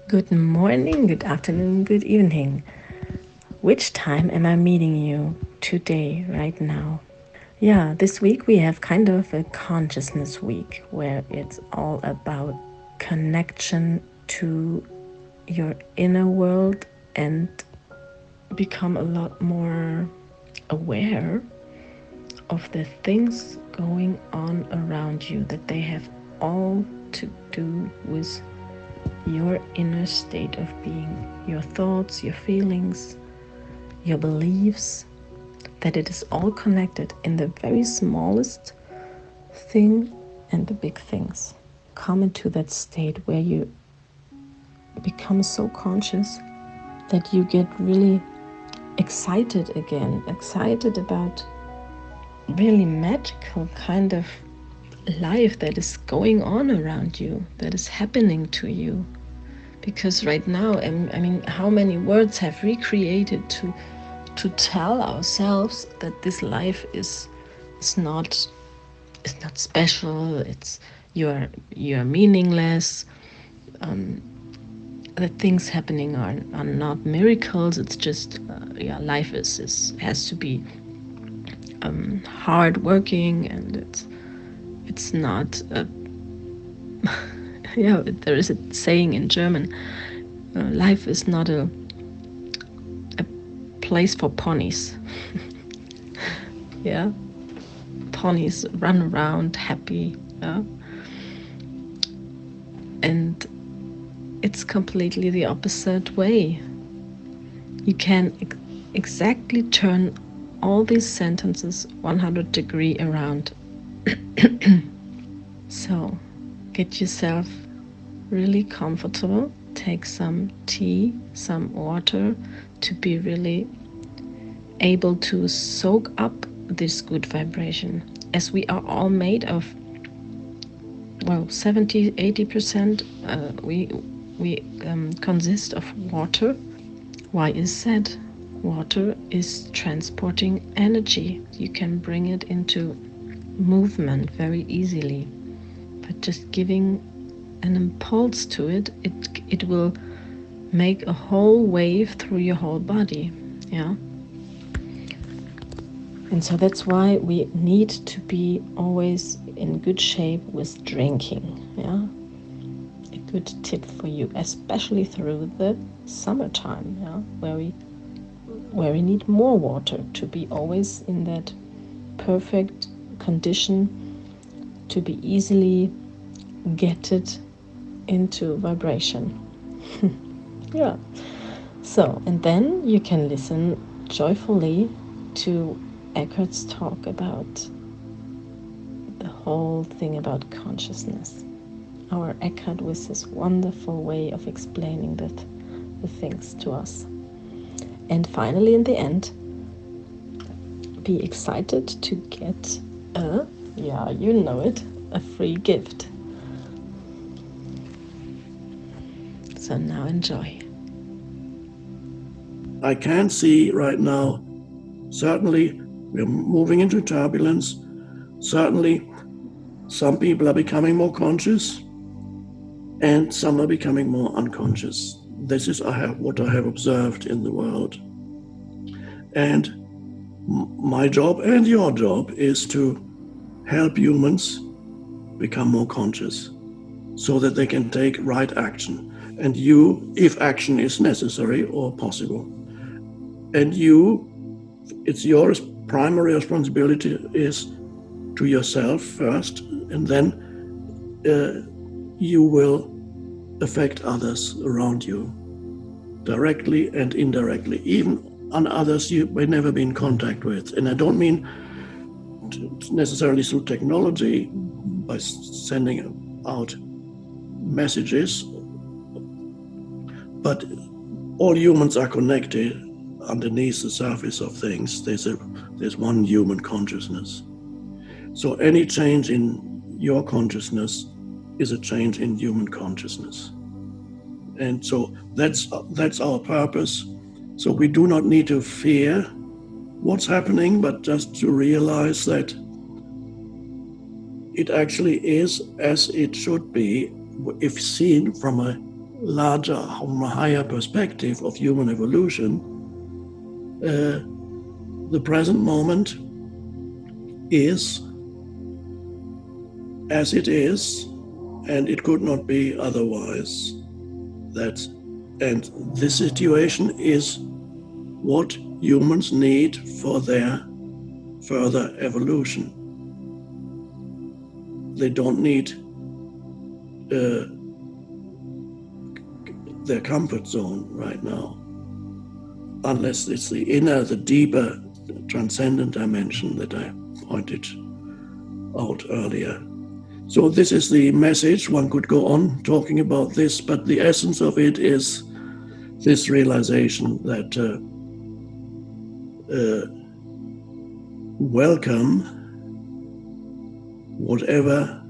Good morning, good afternoon, good evening. Which time am I meeting you today, right now? Yeah, this week we have kind of a consciousness week where it's all about connection to your inner world and become a lot more aware of the things going on around you, that they have all to do with your inner state of being, your thoughts, your feelings, your beliefs, that it is all connected in the very smallest thing and the big things. Come into that state where you become so conscious that you get really excited again, excited about really magical kind of life that is going on around you, that is happening to you. Because right now, I mean, how many words have we created to tell ourselves that this life is not special, it's you're meaningless, that things happening are not miracles, it's just yeah, life is has to be hard working, and it's not yeah, there is a saying in German, life is not a place for ponies. Yeah, ponies run around happy, yeah? And it's completely the opposite way. You can exactly turn all these sentences 100-degree around. So get yourself really comfortable, take some tea, some water, to be really able to soak up this good vibration, as we are all made of, well, 70-80% we consist of water. Why is that? Water is transporting energy. You can bring it into movement very easily. But just giving an impulse to it, it will make a whole wave through your whole body. Yeah. And so that's why we need to be always in good shape with drinking. Yeah. A good tip for you, especially through the summertime, yeah, where we need more water to be always in that perfect condition to be easily get it into vibration. Yeah. So, and then you can listen joyfully to Eckhart's talk about the whole thing about consciousness. Our Eckhart with his wonderful way of explaining the things to us. And finally, in the end, be excited to get a, yeah, you know it, a free gift. So now enjoy. I can see right now, certainly we're moving into turbulence. Certainly some people are becoming more conscious and some are becoming more unconscious. This is what I have observed in the world. And my job and your job is to help humans become more conscious so that they can take right action. And you, if action is necessary or possible. And you, it's your primary responsibility is to yourself first, and then you will affect others around you, directly and indirectly, even on others you may never be in contact with. And I don't mean necessarily through technology, by sending out messages, but all humans are connected underneath the surface of things. There's one human consciousness. So any change in your consciousness is a change in human consciousness. And so that's our purpose. So we do not need to fear what's happening, but just to realize that it actually is as it should be if seen from a larger, from a higher perspective of human evolution, the present moment is as it is, and it could not be otherwise. And this situation is what humans need for their further evolution. They don't need their comfort zone right now, unless it's the inner, the deeper, transcendent dimension that I pointed out earlier. So this is the message. One could go on talking about this, but the essence of it is this realization that welcome whatever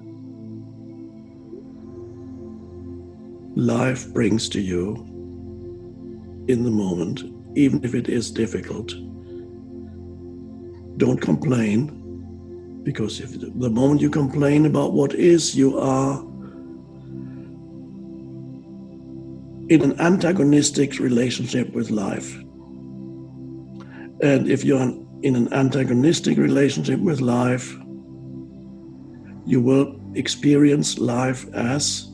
life brings to you in the moment, even if it is difficult. Don't complain, because if the moment you complain about what is, you are in an antagonistic relationship with life. And if you're in an antagonistic relationship with life, you will experience life as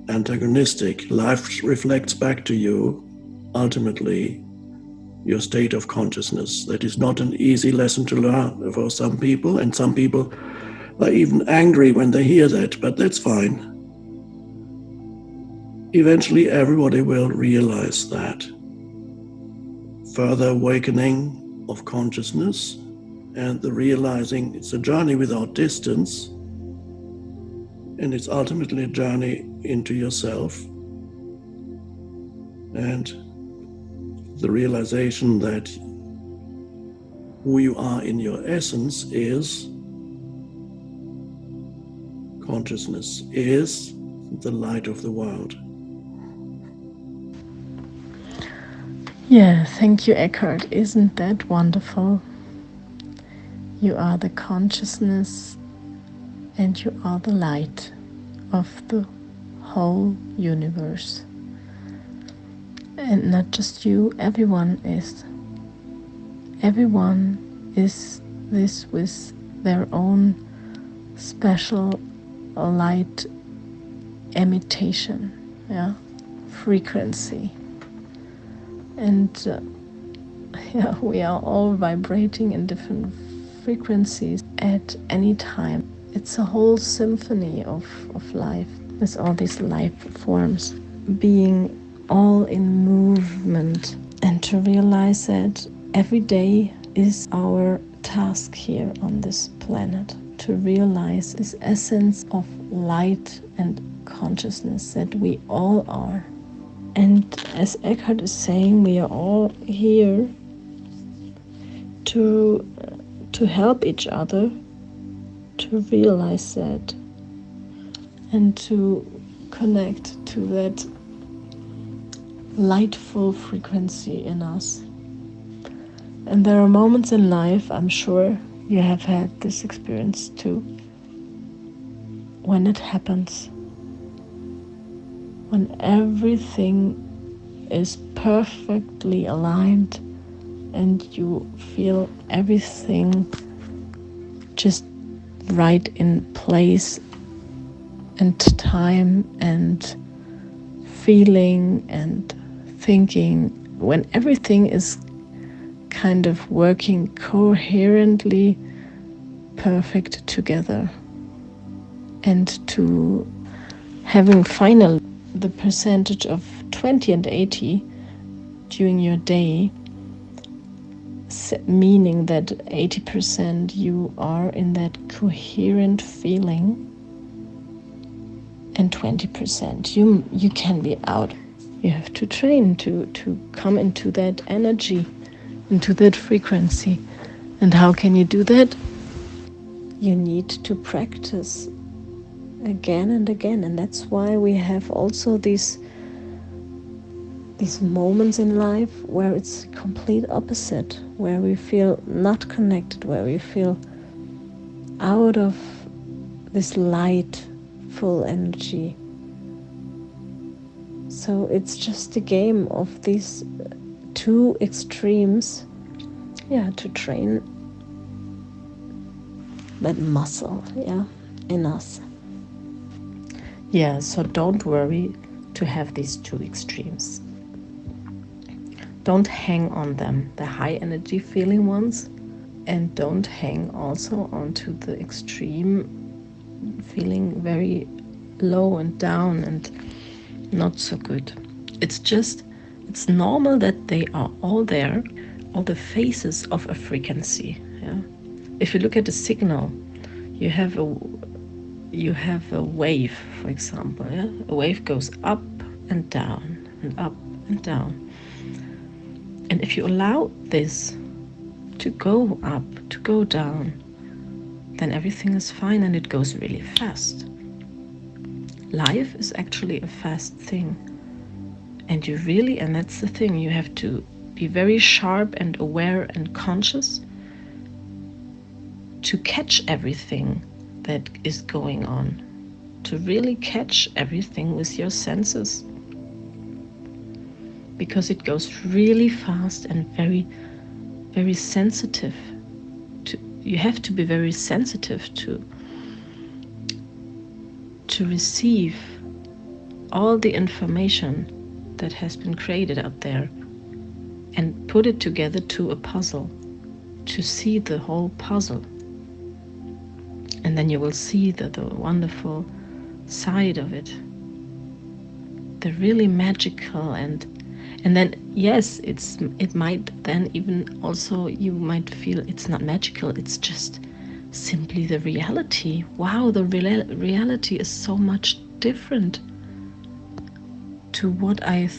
antagonistic. Life reflects back to you, ultimately, your state of consciousness. That is not an easy lesson to learn for some people, and some people are even angry when they hear that, but that's fine. Eventually, everybody will realize that. Further awakening of consciousness and the realizing it's a journey without distance, and it's ultimately a journey into yourself, and the realization that who you are in your essence is consciousness, is the light of the world. Yeah, thank you, Eckhart. Isn't that wonderful? You are the consciousness and you are the light of the whole universe. And not just you, everyone is. Everyone is this with their own special light emittation, frequency. And we are all vibrating in different frequencies at any time. It's a whole symphony of life with all these life forms being all in movement. And to realize that every day is our task here on this planet, to realize this essence of light and consciousness that we all are. And as Eckhart is saying, we are all here to help each other to realize that and to connect to that lightful frequency in us. And there are moments in life, I'm sure you have had this experience too, when it happens, when everything is perfectly aligned and you feel everything just right in place and time and feeling and thinking, when everything is kind of working coherently perfect together, and to having finally the percentage of 20 and 80 during your day, meaning that 80% you are in that coherent feeling and 20% you can be out. You have to train to come into that energy, into that frequency. And how can you do that? You need to practice again and again. And that's why we have also these moments in life where it's complete opposite, where we feel not connected, where we feel out of this light, full energy. So it's just a game of these two extremes, to train that muscle, in us. So don't worry to have these two extremes. Don't hang on them, the high energy feeling ones, and don't hang also onto the extreme feeling very low and down and not so good. It's normal that they are all there, all the phases of a frequency. If you look at a signal, you have a wave, for example. A wave goes up and down and up and down. And if you allow this to go up, to go down, then everything is fine and it goes really fast. Life is actually a fast thing. And and that's the thing, you have to be very sharp and aware and conscious to catch everything that is going on, to really catch everything with your senses. Because it goes really fast and very, very sensitive. You have to be very sensitive to receive all the information that has been created out there and put it together to a puzzle, to see the whole puzzle. And then you will see the wonderful side of it, the really magical, and then yes, it might then even also, you might feel it's not magical, it's just simply the reality. Wow, the reality is so much different to what I've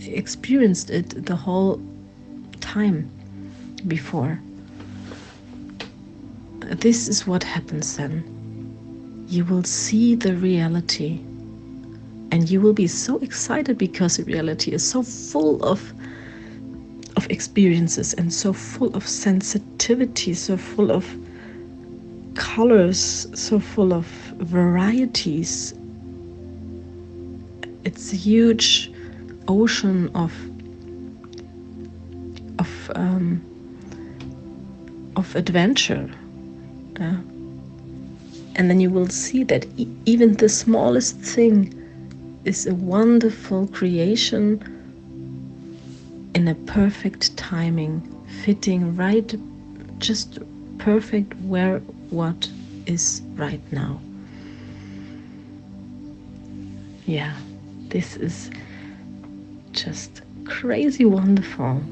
experienced it the whole time before. This is what happens then. You will see the reality and you will be so excited because the reality is so full of experiences and so full of sensitivity, so full of colors, so full of varieties. It's a huge ocean of adventure. And then you will see that even the smallest thing is a wonderful creation in a perfect timing, fitting right, just perfect where what is right now. This is just crazy wonderful.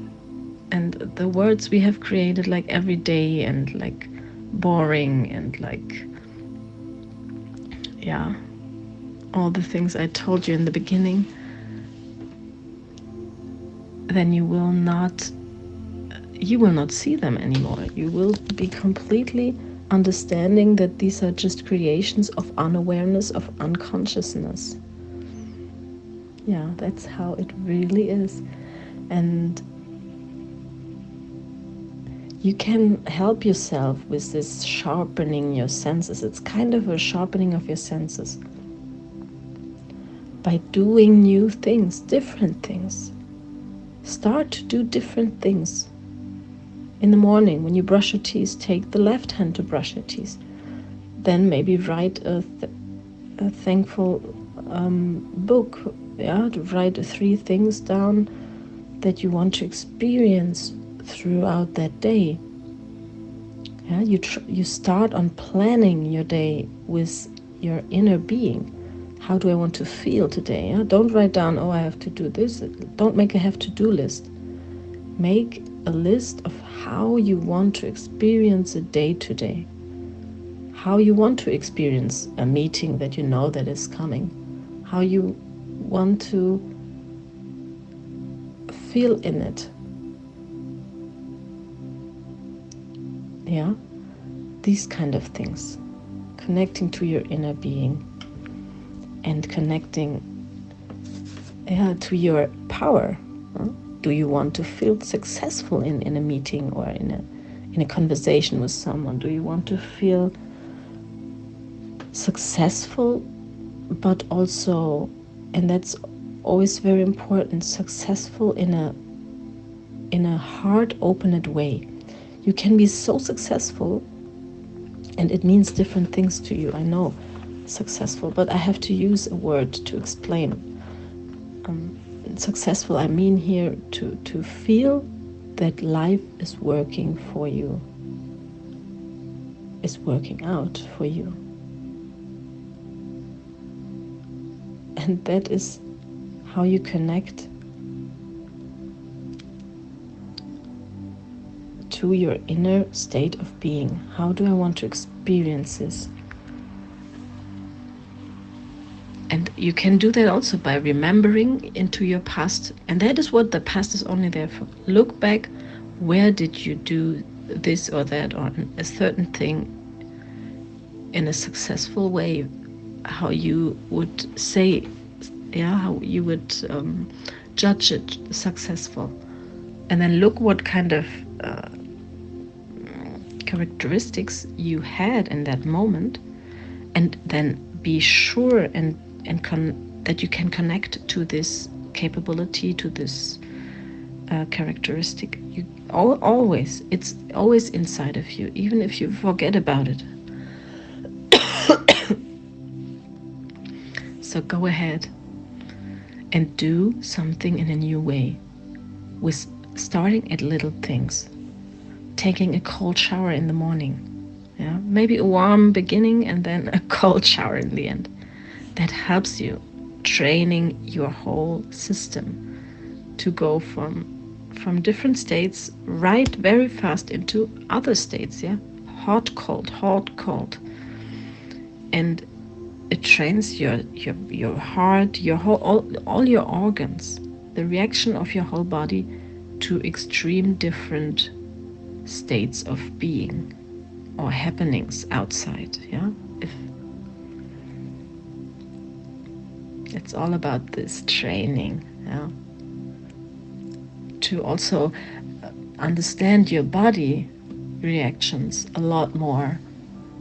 And the words we have created, like every day and like boring and like all the things I told you in the beginning, then you will not see them anymore. You will be completely understanding that these are just creations of unawareness, of unconsciousness. That's how it really is. And you can help yourself with this sharpening your senses. It's kind of a sharpening of your senses by doing new things, different things. Start to do different things. In the morning, when you brush your teeth, take the left hand to brush your teeth. Then maybe write a thankful book. To write 3 things down that you want to experience throughout that day. You start on planning your day with your inner being. How do I want to feel today? Don't write down, I have to do this. Don't make a have-to-do list. Make a list of how you want to experience a day today. How you want to experience a meeting that you know that is coming. How you want to feel in it. These kind of things. Connecting to your inner being and connecting to your power. Do you want to feel successful in a meeting or in a conversation with someone? Do you want to feel successful, but also, and that's always very important, successful in a heart opened way. You can be so successful, and it means different things to you, I know, successful, but I have to use a word to explain. Successful, I mean here to feel that life is working for you, is working out for you. And that is how you connect to your inner state of being. How do I want to experience this? And you can do that also by remembering into your past. And that is what the past is only there for. Look back, where did you do this or that or a certain thing in a successful way? How you would say, yeah, how you would judge it successful. And then look what kind of characteristics you had in that moment, and then be sure that you can connect to this capability, to this characteristic. You always, it's always inside of you, even if you forget about it. So go ahead and do something in a new way, with starting at little things. Taking a cold shower in the morning, yeah, maybe a warm beginning and then a cold shower in the end. That helps you training your whole system to go from different states right very fast into other states, yeah, hot cold, and it trains your heart, your whole all your organs, the reaction of your whole body to extreme different states of being or happenings outside, yeah. If it's all about this training, yeah, to also understand your body reactions a lot more,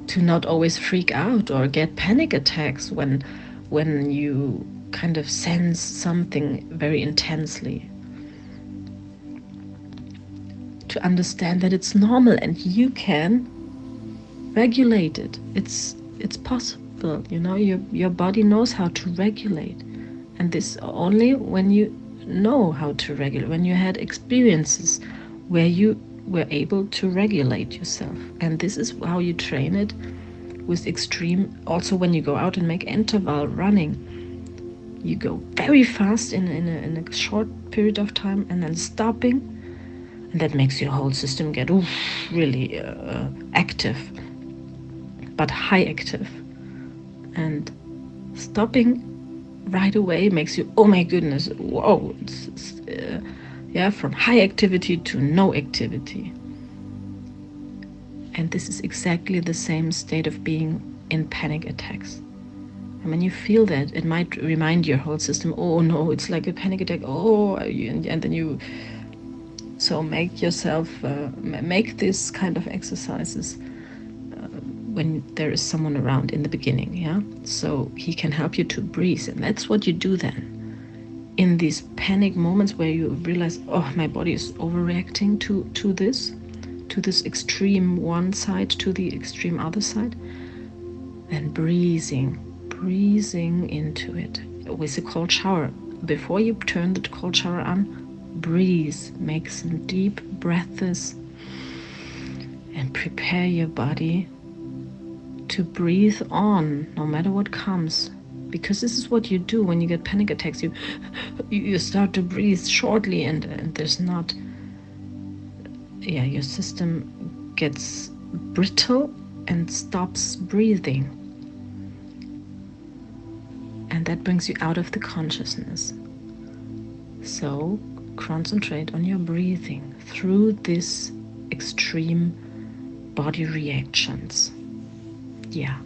to not always freak out or get panic attacks when you kind of sense something very intensely. To understand that it's normal and you can regulate it. It's possible, you know, your body knows how to regulate. And this only when you know how to regulate, when you had experiences where you were able to regulate yourself. And this is how you train it with extreme. Also, when you go out and make interval running, you go very fast in a short period of time and then stopping, and that makes your whole system get really active, but high active. And stopping right away makes you, oh my goodness, whoa, yeah, from high activity to no activity. And this is exactly the same state of being in panic attacks. And when you feel that, it might remind your whole system, oh no, it's like a panic attack, oh, and then you, so make yourself, make this kind of exercises when there is someone around in the beginning, yeah? So he can help you to breathe, and that's what you do then. In these panic moments where you realize, oh, my body is overreacting to this extreme one side to the extreme other side, then breathing into it with a cold shower. Before you turn the cold shower on, breathe, make some deep breaths, and prepare your body to breathe on no matter what comes. Because this is what you do when you get panic attacks. You start to breathe shortly, and there's not, yeah, your system gets brittle and stops breathing. And that brings you out of the consciousness. So concentrate on your breathing through these extreme body reactions. Yeah.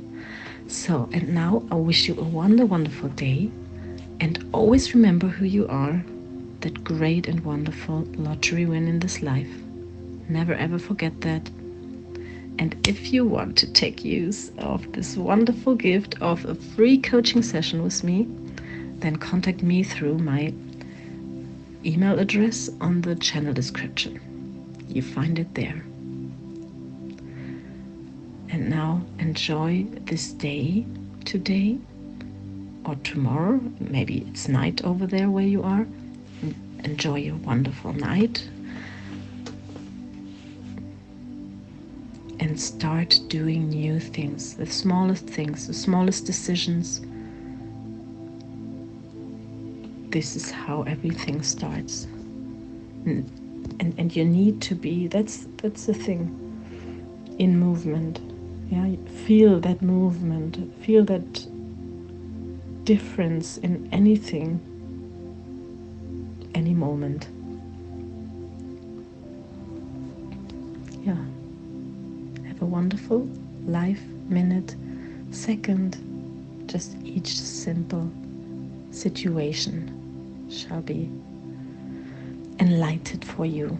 So, and now I wish you a wonderful day, and always remember who you are, that great and wonderful lottery win in this life. Never ever forget that. And if you want to take use of this wonderful gift of a free coaching session with me, then contact me through my email address on the channel description. You find it there. And now enjoy this day today or tomorrow. Maybe it's night over there where you are. Enjoy your wonderful night. And start doing new things, the smallest decisions. This is how everything starts. And you need to be, that's the thing, in movement. Yeah, feel that movement, feel that difference in anything, any moment. Yeah. Have a wonderful life, minute, second. Just each simple situation shall be enlightened for you.